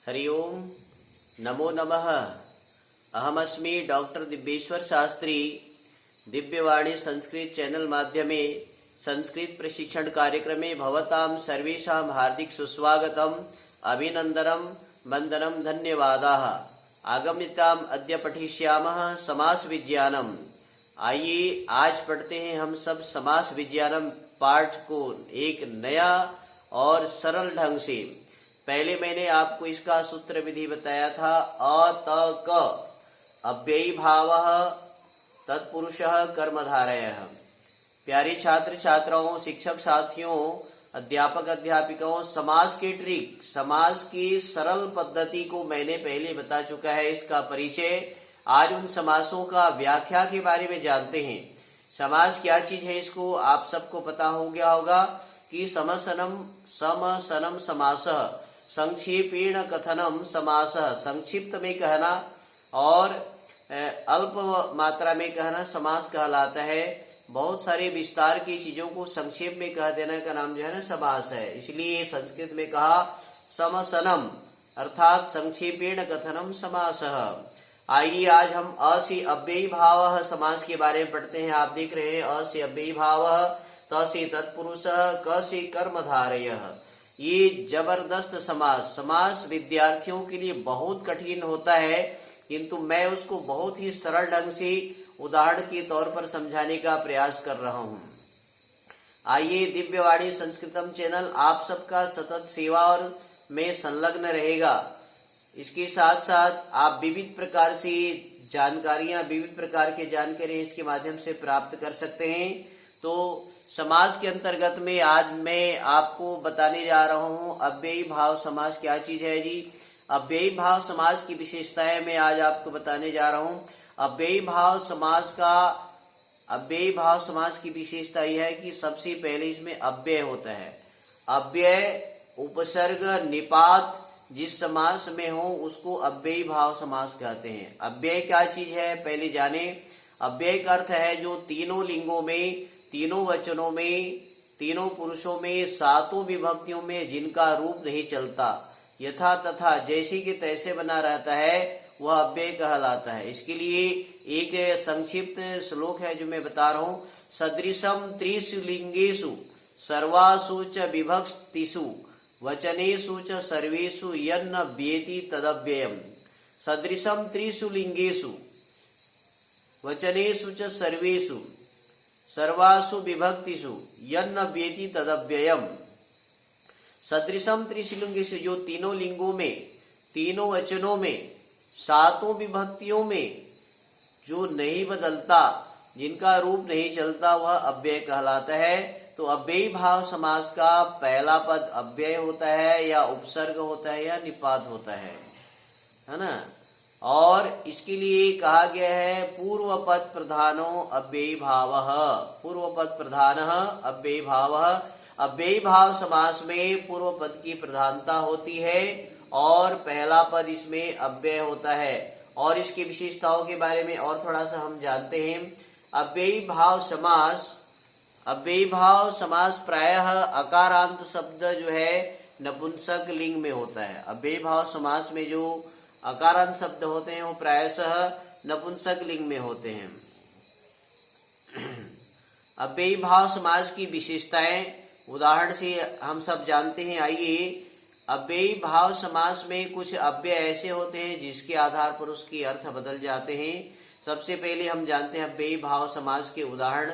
हरि ओम नमो नमः। अहमस्मि doctor दिव्येश्वर Shastri. Divyavani Sanskrit channel माध्यमे संस्कृत प्रशिक्षण कार्यक्रमे भवतां सर्वेषां हार्दिक सुस्वागतम् अभिनन्दनं वन्दनं धन्यवादाः। आगम्यताम् अद्य पठिष्यामः समास विज्ञानम्। आइए आज पढ़ते हैं हम सब समास विज्ञानम पाठ को एक नया और सरल ढंग से। पहले मैंने आपको इसका सूत्र विधि बताया था। अ त क अव्ययी भावः तत्पुरुषः कर्मधारयः। प्यारे छात्र छात्राओं, शिक्षक साथियों, अध्यापक अध्यापिकाओं, समास के ट्रिक, समास की सरल पद्धति को मैंने पहले बता चुका है। इसका परिचय आज उन समासों का व्याख्या के बारे में जानते हैं। समास क्या चीज है इसको आप सबको पता हो गया होगा कि समसनम समासः, संक्षेपेण कथनम समासः, संक्षिप्त में कहना और अल्प मात्रा में कहना समास कहलाता है। बहुत सारे विस्तार की चीजों को संक्षेप में कह देने का नाम जो है ना समास है। इसलिए संस्कृत में कहा समसनम अर्थात संक्षेपेण कथनम समासः। आइए आज हम अ से अव्ययी भावः समास के बारे में पढ़ते हैं। आप देख रहे हैं अ से अव्ययी भावः, त से तत्पुरुषः, क से कर्मधारयः। ये जबरदस्त समास विद्यार्थियों के लिए बहुत कठिन होता है, किंतु मैं उसको बहुत ही सरल ढंग से उदाहरण के तौर पर समझाने का प्रयास कर रहा हूं। आइए, दिव्यवाणी संस्कृतम चैनल आप सबका सतत सेवा और में संलग्न रहेगा। इसके साथ साथ आप विविध प्रकार से जानकारियां, विविध प्रकार के जानकारी इसके माध्यम से प्राप्त कर सकते हैं। तो समास के अंतर्गत में आज मैं आपको बताने जा रहा हूं अव्ययी भाव समास क्या चीज है जी। अव्ययी भाव समास की विशेषताएं मैं आज आपको बताने जा रहा हूं। अव्ययी भाव समास की विशेषता यह है कि सबसे पहले इसमें अव्यय होता है। अव्यय, उपसर्ग, निपात जिस समास में हो उसको अव्ययी भाव समास कहते हैं। अव्यय क्या चीज है पहले जाने। अव्यय का अर्थ है जो तीनों लिंगों में, तीनों वचनों में, तीनों पुरुषों में, सातों विभक्तियों में जिनका रूप नहीं चलता, यथा तथा जैसे कि तैसे बना रहता है, वह अव्यय कहलाता है। इसके लिए एक संक्षिप्त श्लोक है जो मैं बता रहा हूं। सदृशम त्रिषु लिंगेषु सर्वासु च विभक्तिषु वचनेषु च सर्वेषु यन्न व्येति तदव्ययम्। सदृशम त्रिषु लिंगेषु वचनेषु च सर्वेषु सर्वासु विभक्तिषु यन्न व्येति तदव्ययम्। सदृशम त्रिषु लिंगेषु, जो तीनों लिंगों में, तीनों वचनों में, सातों विभक्तियों में जो नहीं बदलता, जिनका रूप नहीं चलता, वह अव्यय कहलाता है। तो अव्ययी भाव समास का पहला पद अव्यय होता है या उपसर्ग होता है या निपात होता है ना। और इसके लिए कहा गया है पूर्व पद प्रधानो अव्ययी भावः। पूर्व पद प्रधानः अव्ययी भावः। अव्ययी भाव समास में पूर्व पद की प्रधानता होती है और पहला पद इसमें अव्यय होता है। और इसकी विशेषताओं के बारे में और थोड़ा सा हम जानते हैं। अव्ययी भाव समास प्रायः अकारांत शब्द जो है नपुंसक लिंग में होता है। अव्ययी भाव समास में जो अकारांत शब्द होते हैं वो प्रायशः नपुंसक लिंग में होते हैं। अव्ययी भाव समास की विशेषताएं उदाहरण से हम सब जानते हैं। आइए, अव्ययी भाव समास में कुछ अव्यय ऐसे होते हैं जिसके आधार पर उसके अर्थ बदल जाते हैं। सबसे पहले हम जानते हैं अव्ययी भाव समास के उदाहरण।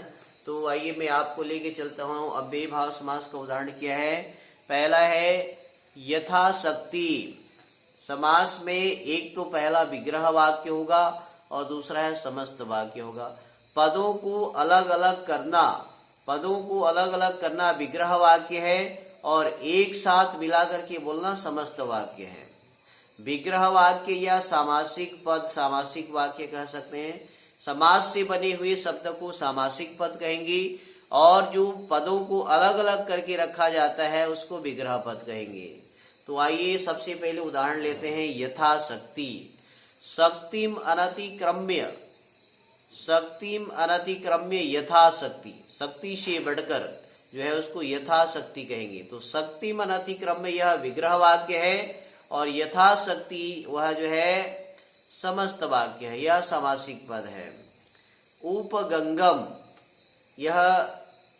तो आइए मैं आपको लेके चलता हूँ। अव्ययी भाव समास का उदाहरण क्या है। पहला है यथाशक्ति। समास में एक तो पहला विग्रह वाक्य होगा और दूसरा है समस्त वाक्य होगा। पदों को अलग अलग करना विग्रह वाक्य है और एक साथ मिलाकर के बोलना समस्त वाक्य है। विग्रह वाक्य या सामासिक पद सामासिक वाक्य कह सकते हैं। समास से बने हुए शब्द को सामासिक पद कहेंगे और जो पदों को अलग अलग करके रखा जाता है उसको विग्रह पद कहेंगे। तो आइए सबसे पहले उदाहरण लेते हैं। यथाशक्ति। शक्तिम अनतिक्रम्य यथाशक्ति। शक्ति से बढ़कर जो है उसको यथाशक्ति कहेंगे। तो शक्तिम अनतिक्रम्य यह विग्रह वाक्य है और यथाशक्ति वह जो है समस्त वाक्य है, यह समासिक पद है। उपगंगम, यह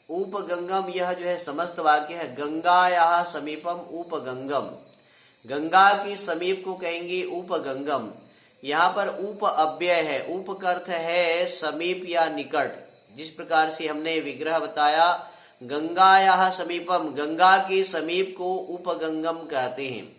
उपगंगम यह जो है समस्त वाक्य है। गंगायाः समीपम उपगंगम, गंगा के समीप को कहेंगे उपगंगम। यहाँ पर उप अव्यय है, उप का अर्थ है समीप या निकट। जिस प्रकार से हमने विग्रह बताया, गंगायाः समीपम, गंगा के समीप को उपगंगम कहते हैं।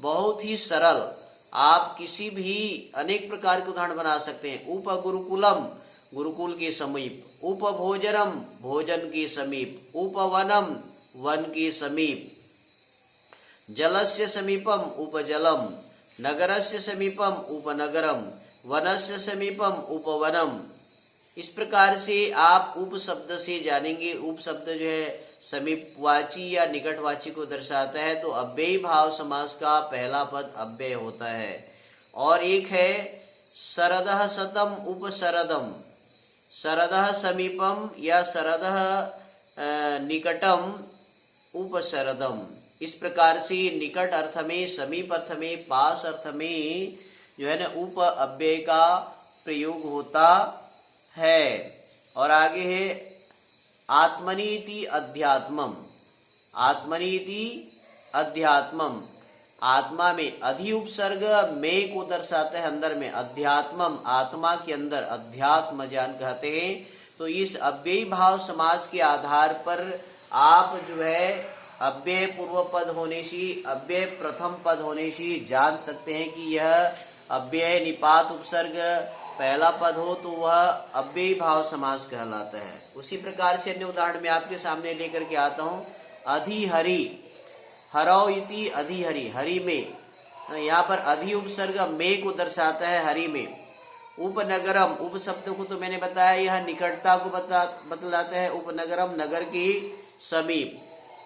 बहुत ही सरल, आप किसी भी अनेक प्रकार के उदाहरण बना सकते हैं। उपगुरुकुलम, गुरुकुल के समीप। उपभोजनम, भोजन के समीप। उपवनम, वन के समीप। जलस्य समीपम उपजलम, नगरस्य समीपम उपनगरम, वनस्य समीपम उपवनम। इस प्रकार से आप उप शब्द से जानेंगे। उप शब्द जो है समीपवाची या निकटवाची को दर्शाता है, तो अव्ययी भाव समास का पहला पद अव्यय होता है। और एक है शरदः शतम उपशरदम, शरदः समीपम या शरदः निकटम उपशरदम। इस प्रकार से निकट अर्थ में, समीप अर्थ में, पास अर्थ में जो है ना उप अव्यय का प्रयोग होता है। और आगे है आत्मनीति अध्यात्मम, आत्मनीति अध्यात्मम। आत्मा में अधि उपसर्ग में को दर्शाता है अंदर में, अध्यात्मम आत्मा के अंदर, अध्यात्म ज्ञान कहते हैं। तो इस अव्ययी भाव समास के आधार पर आप जो है अव्यय पूर्व पद होने से, अव्यय प्रथम पद होने से जान सकते हैं कि यह अव्यय निपात उपसर्ग पहला पद हो तो वह अव्ययी भाव समास कहलाता है। उसी प्रकार से अन्य उदाहरण में आपके सामने लेकर के आता हूँ। अधिहरि, हरौ इति अधिहरि, हरि में, यहाँ पर अधि उपसर्ग में को दर्शाता है हरि में। उपनगरम, उप शब्द को तो मैंने बताया, यह निकटता को बतलाता है। उपनगरम, नगर के समीप।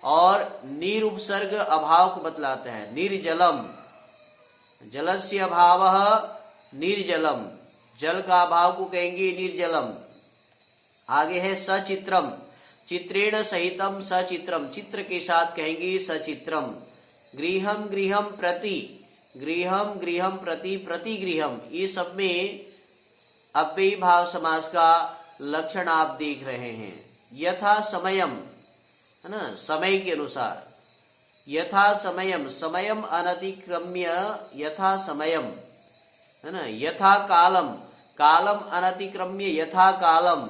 और नीर उपसर्ग अभाव को बतलाता है। निर्जलम, जलस्य अभावः निर्जलम, जल का अभाव को कहेंगे निर्जलम। आगे है सचित्रम, चित्रेण सहितम सचित्रम, चित्र के साथ कहेंगे सचित्रम। गृहम गृहम प्रति, गृहम गृहम प्रति, प्रतिगृहम। ये सब में अव्ययी भाव समास का लक्षण आप देख रहे हैं। यथा समयम, है ना, समय के अनुसार। यथा समयम, समयम अनतिक्रम्य यथा समयम, है ना। यथा कालम, कालम अनतिक्रम्य यथा कालम।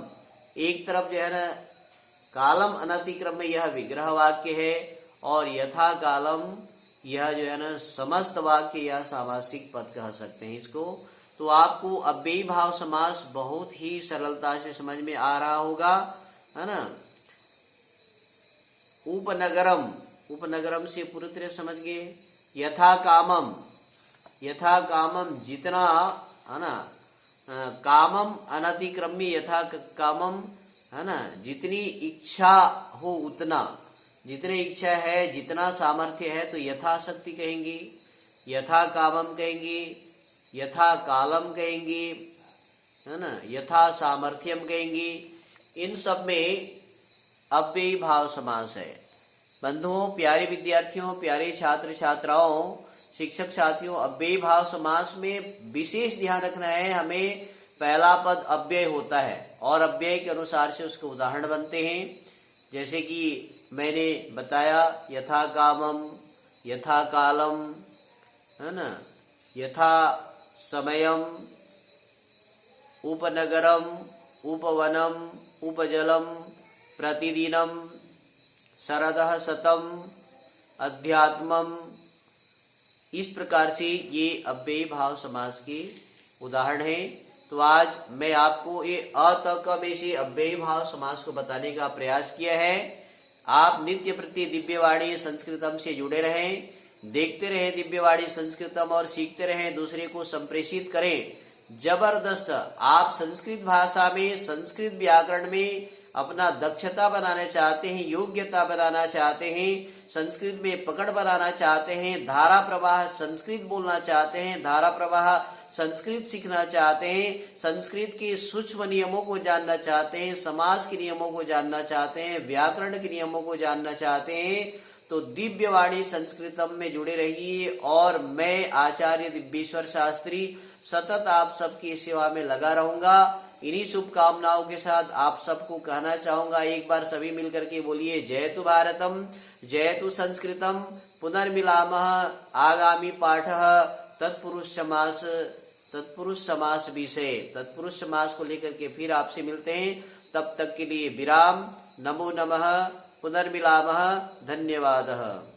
एक तरफ जो है ना कालम अनतिक्रम्य यह विग्रह वाक्य है, और यथा कालम यह जो है ना समस्त वाक्य या सामासिक पद कह सकते हैं इसको। तो आपको अव्ययी भाव समास बहुत ही सरलता से समझ में आ रहा होगा, है ना। उपनगरम, उपनगरम से पूरी तरह समझ गए। यथा कामम, यथा कामम जितना, है ना, कामम अनतिक्रम्य यथा कामम, है ना, जितनी इच्छा हो उतना, जितनी इच्छा है, जितना सामर्थ्य है, तो यथाशक्ति कहेंगे, यथा कामम कहेंगे, यथा कालम कहेंगे, है ना, यथा सामर्थ्यम कहेंगे। इन सब में अव्ययी भाव समास है। बंधुओं, प्यारे विद्यार्थियों, प्यारे छात्र छात्राओं, शिक्षक साथियों, अव्ययी भाव समास में विशेष ध्यान रखना है हमें। पहला पद अव्यय होता है और अव्यय के अनुसार से उसके उदाहरण बनते हैं। जैसे कि मैंने बताया, यथा कामम, यथा कालम, है ना, यथा समयम, उपनगरम, उपवनम, उपजलम, प्रतिदिनम, शरदः शतम, अध्यात्मम। इस प्रकार से ये अव्ययी भाव समास के उदाहरण हैं। तो आज मैं आपको ये अ त क में से अव्ययी भाव समास को बताने का प्रयास किया है। आप नित्य प्रति दिव्यवाणी संस्कृतम से जुड़े रहें, देखते रहें दिव्यवाणी संस्कृतम और सीखते रहें, दूसरे को संप्रेषित करें। जबरदस्त आप संस्कृत भाषा में, संस्कृत व्याकरण में अपना दक्षता बनाना चाहते हैं, योग्यता बनाना चाहते हैं, संस्कृत में पकड़ बनाना चाहते हैं, धारा प्रवाह संस्कृत बोलना चाहते हैं, धारा प्रवाह संस्कृत सीखना चाहते हैं, संस्कृत के सूक्ष्म नियमों को जानना चाहते हैं, समास के नियमों को जानना चाहते हैं, व्याकरण के नियमों को जानना चाहते हैं, तो दिव्यवाणी संस्कृतम में जुड़े रहिए। और मैं आचार्य दिव्येश्वर शास्त्री सतत आप सबकी सेवा में लगा रहूंगा। इन्हीं शुभकामनाओं के साथ आप सबको कहना चाहूंगा, एक बार सभी मिलकर के बोलिए, जयतु भारतम जयतु संस्कृतम। पुनर्मिलामः। आगामी पाठः तत्पुरुष समास विषय। तत्पुरुष समास को लेकर के फिर आपसे मिलते हैं। तब तक के लिए विराम। नमो नमः। पुनर्मिलामः। धन्यवादः।